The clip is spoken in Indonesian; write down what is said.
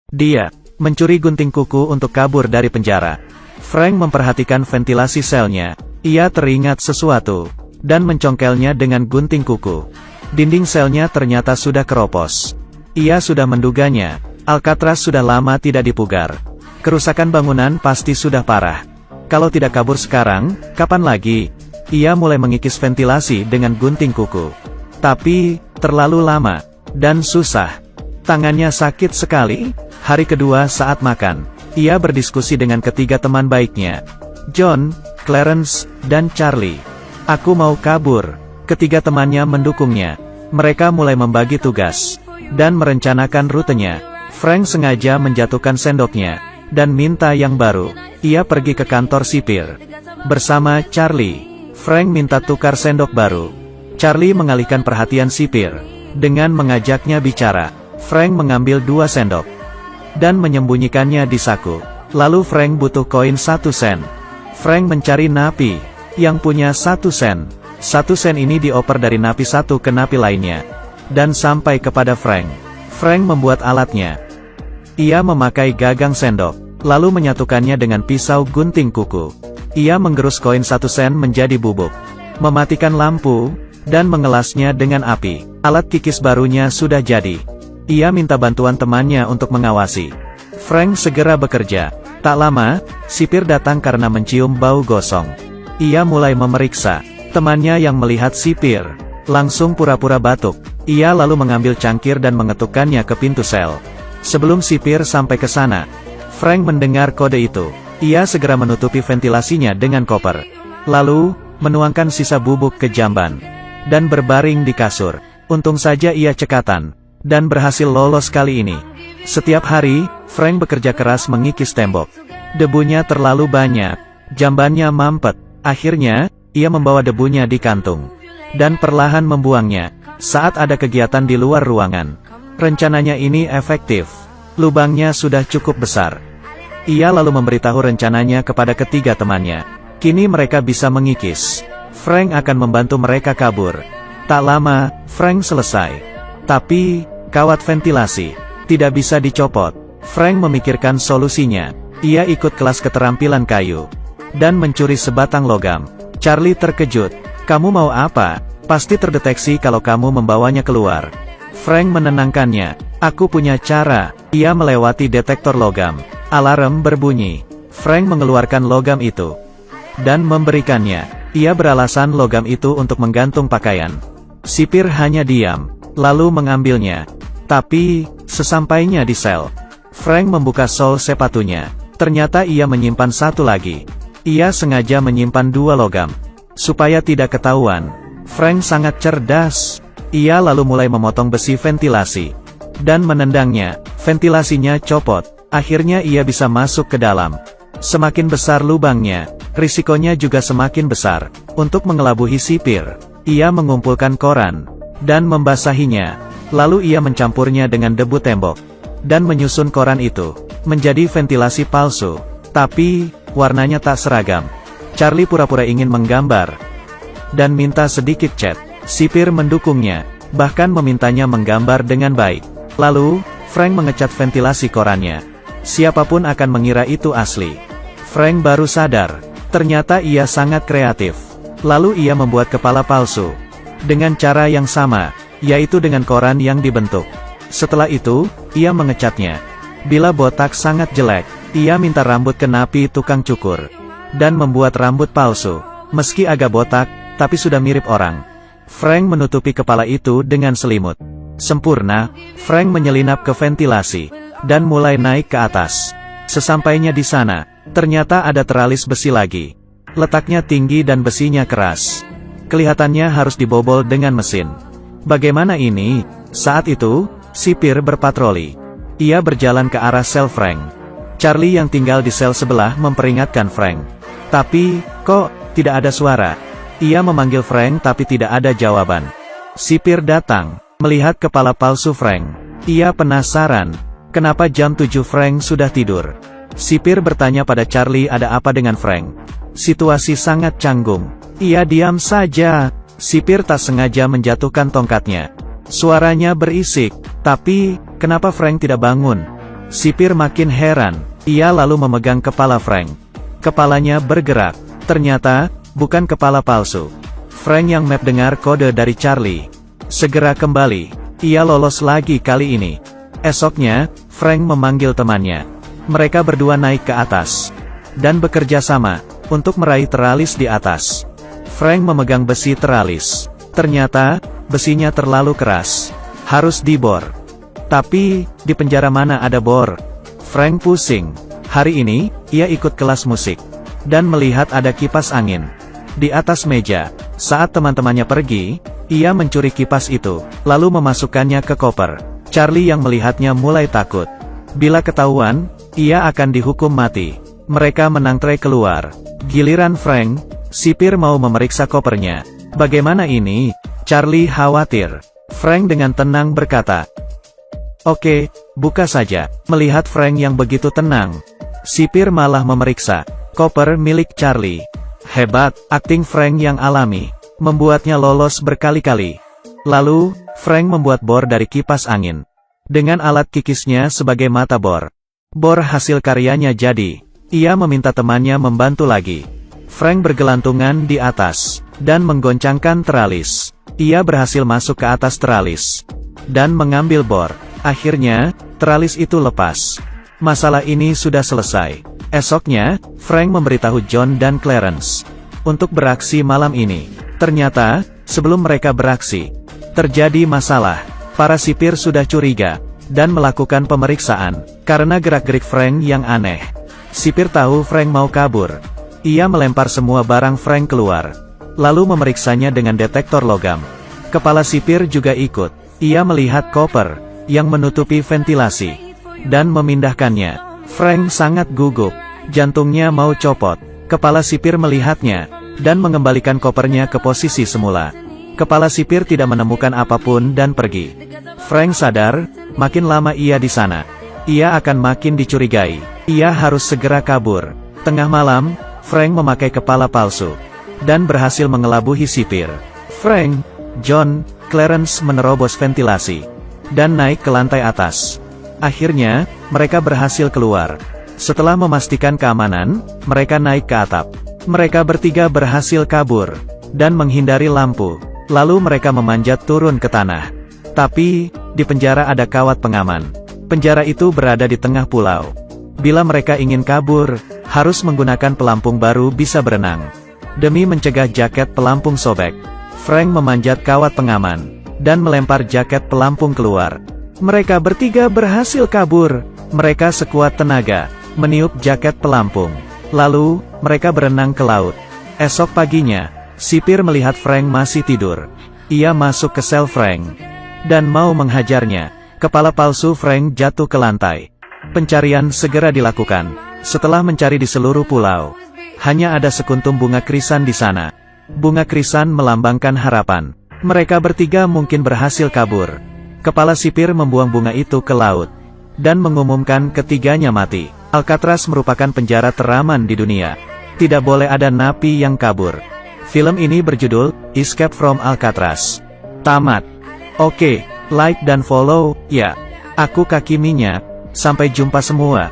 Dia mencuri gunting kuku untuk kabur dari penjara. Frank memperhatikan ventilasi selnya. Ia teringat sesuatu dan mencongkelnya dengan gunting kuku. Dinding selnya ternyata sudah keropos. Ia sudah menduganya. Alcatraz sudah lama tidak dipugar. Kerusakan bangunan pasti sudah parah. Kalau tidak kabur sekarang, kapan lagi? Ia mulai mengikis ventilasi dengan gunting kuku. Tapi, terlalu lama dan susah. Tangannya sakit sekali. Hari kedua saat makan, ia berdiskusi dengan ketiga teman baiknya. John, Clarence, dan Charlie. Aku mau kabur. Ketiga temannya mendukungnya. Mereka mulai membagi tugas dan merencanakan rutenya. Frank sengaja menjatuhkan sendoknya dan minta yang baru. Ia pergi ke kantor sipir bersama Charlie. Frank minta tukar sendok baru. Charlie mengalihkan perhatian sipir dengan mengajaknya bicara. Frank mengambil 2 sendok dan menyembunyikannya di saku. Lalu Frank butuh koin 1 sen. Frank mencari napi yang punya 1 sen. 1 sen ini dioper dari napi satu ke napi lainnya dan sampai kepada Frank. Frank membuat alatnya. Ia memakai gagang sendok, lalu menyatukannya dengan pisau gunting kuku. Ia menggerus koin 1 sen menjadi bubuk, mematikan lampu, dan mengelasnya dengan api. Alat kikis barunya sudah jadi. Ia minta bantuan temannya untuk mengawasi. Frank segera bekerja. Tak lama, sipir datang karena mencium bau gosong. Ia mulai memeriksa. Temannya yang melihat sipir langsung pura-pura batuk. Ia lalu mengambil cangkir dan mengetukkannya ke pintu sel. Sebelum sipir sampai ke sana, Frank mendengar kode itu. Ia segera menutupi ventilasinya dengan koper. Lalu, menuangkan sisa bubuk ke jamban dan berbaring di kasur. Untung saja ia cekatan dan berhasil lolos kali ini. Setiap hari, Frank bekerja keras mengikis tembok. Debunya terlalu banyak. Jambannya mampet. Akhirnya, ia membawa debunya di kantung dan perlahan membuangnya saat ada kegiatan di luar ruangan. Rencananya ini efektif. Lubangnya sudah cukup besar. Ia lalu memberitahu rencananya kepada ketiga temannya. Kini mereka bisa mengikis. Frank akan membantu mereka kabur. Tak lama, Frank selesai. Tapi, kawat ventilasi tidak bisa dicopot. Frank memikirkan solusinya. Ia ikut kelas keterampilan kayu dan mencuri sebatang logam. Charlie terkejut. Kamu mau apa? Pasti terdeteksi kalau kamu membawanya keluar. Frank menenangkannya. Aku punya cara. Ia melewati detektor logam. Alarm berbunyi. Frank mengeluarkan logam itu dan memberikannya. Ia beralasan logam itu untuk menggantung pakaian. Sipir hanya diam, lalu mengambilnya. Tapi, sesampainya di sel, Frank membuka sol sepatunya. Ternyata ia menyimpan 1 lagi. Ia sengaja menyimpan 2 logam supaya tidak ketahuan. Frank sangat cerdas. Ia lalu mulai memotong besi ventilasi dan menendangnya. Ventilasinya copot. Akhirnya ia bisa masuk ke dalam. Semakin besar lubangnya, risikonya juga semakin besar. Untuk mengelabuhi sipir, ia mengumpulkan koran dan membasahinya. Lalu ia mencampurnya dengan debu tembok dan menyusun koran itu menjadi ventilasi palsu. Tapi, warnanya tak seragam. Charlie pura-pura ingin menggambar dan minta sedikit cat. Sipir mendukungnya, bahkan memintanya menggambar dengan baik. Lalu, Frank mengecat ventilasi korannya. Siapapun akan mengira itu asli. Frank baru sadar, ternyata ia sangat kreatif. Lalu ia membuat kepala palsu dengan cara yang sama, yaitu dengan koran yang dibentuk. Setelah itu, ia mengecatnya. Bila botak sangat jelek, ia minta rambut ke napi tukang cukur dan membuat rambut palsu. Meski agak botak, tapi sudah mirip orang. Frank menutupi kepala itu dengan selimut. Sempurna, Frank menyelinap ke ventilasi dan mulai naik ke atas. Sesampainya di sana, ternyata ada teralis besi lagi. Letaknya tinggi dan besinya keras. Kelihatannya harus dibobol dengan mesin. Bagaimana ini? Saat itu, sipir berpatroli. Ia berjalan ke arah sel Frank. Charlie yang tinggal di sel sebelah memperingatkan Frank. Tapi, kok, tidak ada suara? Ia memanggil Frank tapi tidak ada jawaban. Sipir datang, melihat kepala palsu Frank. Ia penasaran, kenapa jam 7 Frank sudah tidur. Sipir bertanya pada Charlie ada apa dengan Frank. Situasi sangat canggung. Ia diam saja. Sipir tak sengaja menjatuhkan tongkatnya. Suaranya berisik. Tapi, kenapa Frank tidak bangun? Sipir makin heran. Ia lalu memegang kepala Frank. Kepalanya bergerak. Ternyata, bukan kepala palsu. Frank yang map dengar kode dari Charlie. Segera kembali. Ia lolos lagi kali ini. Esoknya, Frank memanggil temannya. Mereka berdua naik ke atas. Dan bekerja sama, untuk meraih teralis di atas. Frank memegang besi teralis. Ternyata, besinya terlalu keras. Harus dibor. Tapi, di penjara mana ada bor? Frank pusing. Hari ini, ia ikut kelas musik. Dan melihat ada kipas angin. Di atas meja. Saat teman-temannya pergi, ia mencuri kipas itu, lalu memasukkannya ke koper. Charlie yang melihatnya mulai takut. Bila ketahuan, ia akan dihukum mati. Mereka menantre keluar. Giliran Frank, sipir mau memeriksa kopernya. Bagaimana ini? Charlie khawatir. Frank dengan tenang berkata, "Oke, buka saja." Melihat Frank yang begitu tenang, sipir malah memeriksa koper milik Charlie. Hebat, akting Frank yang alami, membuatnya lolos berkali-kali. Lalu, Frank membuat bor dari kipas angin. Dengan alat kikisnya sebagai mata bor. Bor hasil karyanya jadi. Ia meminta temannya membantu lagi. Frank bergelantungan di atas, dan menggoncangkan teralis. Ia berhasil masuk ke atas teralis, dan mengambil bor. Akhirnya, teralis itu lepas. Masalah ini sudah selesai. Esoknya, Frank memberitahu John dan Clarence untuk beraksi malam ini. Ternyata, sebelum mereka beraksi, terjadi masalah. Para sipir sudah curiga, dan melakukan pemeriksaan, karena gerak-gerik Frank yang aneh. Sipir tahu Frank mau kabur. Ia melempar semua barang Frank keluar, lalu memeriksanya dengan detektor logam. Kepala sipir juga ikut. Ia melihat koper, yang menutupi ventilasi, dan memindahkannya. Frank sangat gugup. Jantungnya mau copot. Kepala sipir melihatnya, dan mengembalikan kopernya ke posisi semula. Kepala sipir tidak menemukan apapun dan pergi. Frank sadar, makin lama ia di sana, ia akan makin dicurigai. Ia harus segera kabur. Tengah malam, Frank memakai kepala palsu, dan berhasil mengelabuhi sipir. Frank, John, Clarence menerobos ventilasi, dan naik ke lantai atas. Akhirnya, mereka berhasil keluar. Setelah memastikan keamanan, mereka naik ke atap. Mereka bertiga berhasil kabur, dan menghindari lampu. Lalu mereka memanjat turun ke tanah. Tapi, di penjara ada kawat pengaman. Penjara itu berada di tengah pulau. Bila mereka ingin kabur, harus menggunakan pelampung baru bisa berenang. Demi mencegah jaket pelampung sobek, Frank memanjat kawat pengaman, dan melempar jaket pelampung keluar. Mereka bertiga berhasil kabur. Mereka sekuat tenaga, meniup jaket pelampung. Lalu, mereka berenang ke laut. Esok paginya, sipir melihat Frank masih tidur. Ia masuk ke sel Frank, dan mau menghajarnya. Kepala palsu Frank jatuh ke lantai. Pencarian segera dilakukan. Setelah mencari di seluruh pulau, hanya ada sekuntum bunga krisan di sana. Bunga krisan melambangkan harapan. Mereka bertiga mungkin berhasil kabur. Kepala sipir membuang bunga itu ke laut, dan mengumumkan ketiganya mati. Alcatraz merupakan penjara teraman di dunia. Tidak boleh ada napi yang kabur. Film ini berjudul Escape from Alcatraz. Tamat. Oke, like dan follow, ya. Aku Kaki Minyak. Sampai jumpa semua.